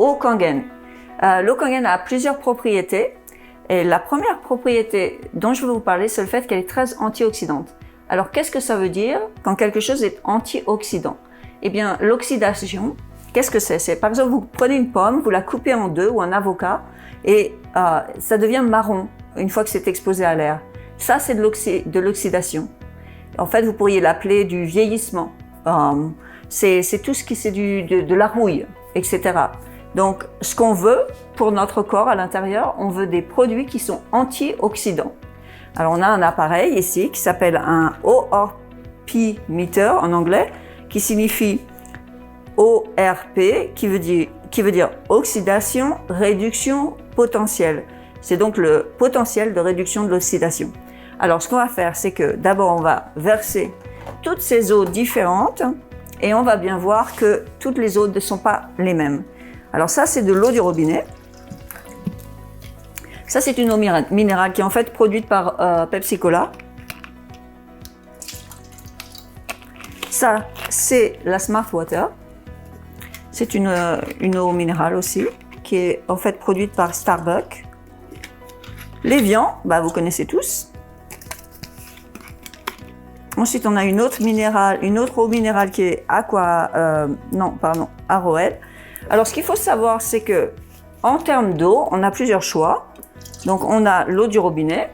eau Kangen. L'eau Kangen a plusieurs propriétés. Et la première propriété dont je vais vous parler, c'est le fait qu'elle est très antioxydante. Alors, qu'est-ce que ça veut dire quand quelque chose est antioxydant? Eh bien, l'oxydation, qu'est-ce que c'est? C'est par exemple, vous prenez une pomme, vous la coupez en deux ou un avocat et ça devient marron une fois que c'est exposé à l'air. Ça, c'est de l'oxydation. En fait, vous pourriez l'appeler du vieillissement. C'est tout ce qui c'est de la rouille, etc. Donc, ce qu'on veut pour notre corps à l'intérieur, on veut des produits qui sont antioxydants. Alors, on a un appareil ici qui s'appelle un ORP meter en anglais, qui signifie ORP, qui veut dire oxydation, réduction, potentiel. C'est donc le potentiel de réduction de l'oxydation. Alors, ce qu'on va faire, c'est que d'abord, on va verser toutes ces eaux différentes et on va bien voir que toutes les eaux ne sont pas les mêmes. Alors ça, c'est de l'eau du robinet. Ça, c'est une eau minérale qui est en fait produite par Pepsi Cola. Ça, c'est la Smart Water. C'est une eau minérale aussi, qui est en fait produite par Starbucks. L'Evian, vous connaissez tous. Ensuite, on a une autre eau minérale qui est Arrowhead. Alors, ce qu'il faut savoir, c'est que en termes d'eau, on a plusieurs choix. Donc, on a l'eau du robinet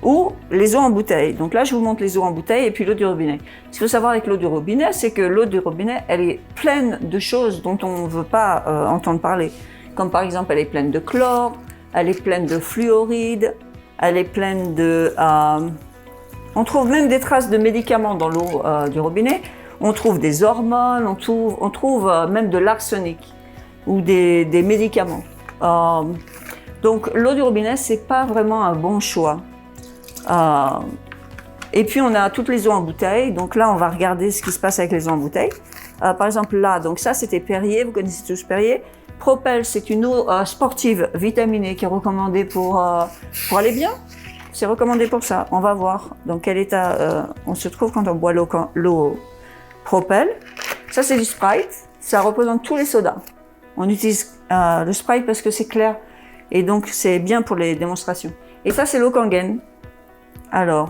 ou les eaux en bouteille. Donc là, je vous montre les eaux en bouteille et puis l'eau du robinet. Ce qu'il faut savoir avec l'eau du robinet, c'est que l'eau du robinet, elle est pleine de choses dont on ne veut pas entendre parler. Comme par exemple, elle est pleine de chlore, elle est pleine de fluoride, elle est pleine de... on trouve même des traces de médicaments dans l'eau du robinet. On trouve des hormones, on trouve même de l'arsenic ou des médicaments. Donc l'eau du robinet, c'est pas vraiment un bon choix. Et puis on a toutes les eaux en bouteille. Donc là, on va regarder ce qui se passe avec les eaux en bouteille. Par exemple là, donc ça c'était Perrier, vous connaissez tous Perrier. Propel, c'est une eau sportive vitaminée qui est recommandée pour aller bien. C'est recommandé pour ça. On va voir dans quel état on se trouve quand on boit l'eau Propel. Ça c'est du Sprite. Ça représente tous les sodas. On utilise le Sprite parce que c'est clair et donc c'est bien pour les démonstrations. Et ça c'est l'eau Kangen. Alors,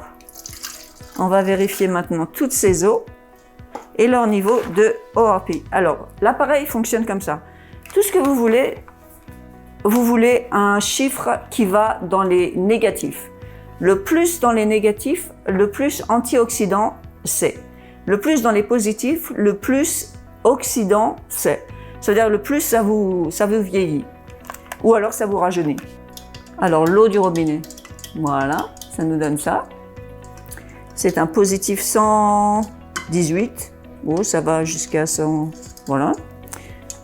on va vérifier maintenant toutes ces eaux et leur niveau de ORP. Alors, l'appareil fonctionne comme ça. Tout ce que vous voulez un chiffre qui va dans les négatifs. Le plus dans les négatifs, le plus antioxydant c'est. Le plus dans les positifs, le plus oxydant c'est. C'est-à-dire le plus ça vous vieillit. Ou alors ça vous rajeunit. Alors l'eau du robinet, voilà, ça nous donne ça. C'est un positif 118. Oh, ça va jusqu'à 100. Voilà.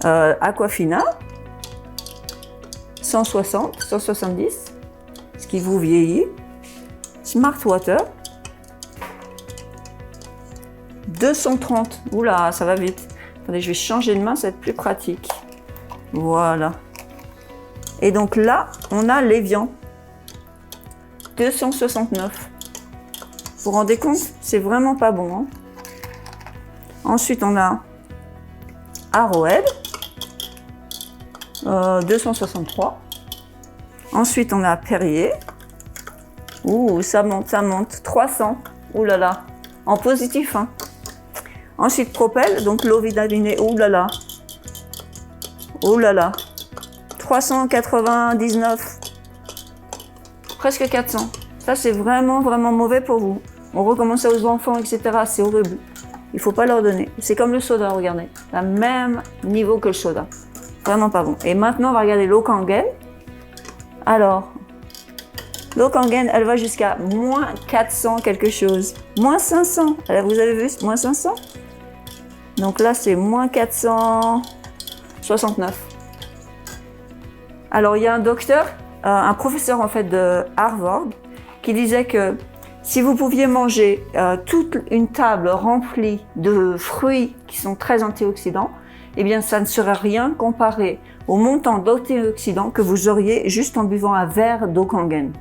Aquafina, 160, 170, ce qui vous vieillit. Smart Water, 230. Oula, ça va vite. Attendez, je vais changer de main, ça va être plus pratique. Voilà. Et donc là, on a l'Evian, 269. Vous vous rendez compte? C'est vraiment pas bon. Hein. Ensuite, on a Arrowhead, 263. Ensuite, on a Perrier. Ouh, ça monte, 300. Ouh là là, en positif. Hein. Ensuite, Propel, donc l'eau vitaminée. Ouh là là. Ouh là là. 399. Presque 400. Ça, c'est vraiment, vraiment mauvais pour vous. On recommence ça aux enfants, etc. C'est horrible. Il ne faut pas leur donner. C'est comme le soda, regardez. C'est le même niveau que le soda. Vraiment pas bon. Et maintenant, on va regarder l'eau Kangen. Alors, l'eau Kangen, elle va jusqu'à moins 400 quelque chose. Moins 500. Vous avez vu, moins 500? Donc là, c'est moins 469. Alors, il y a un docteur, un professeur en fait de Harvard, qui disait que si vous pouviez manger toute une table remplie de fruits qui sont très antioxydants, eh bien, ça ne serait rien comparé au montant d'antioxydants que vous auriez juste en buvant un verre d'eau Kangen.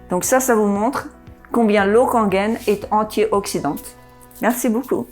Donc ça vous montre combien l'eau Kangen est antioxydante. Merci beaucoup.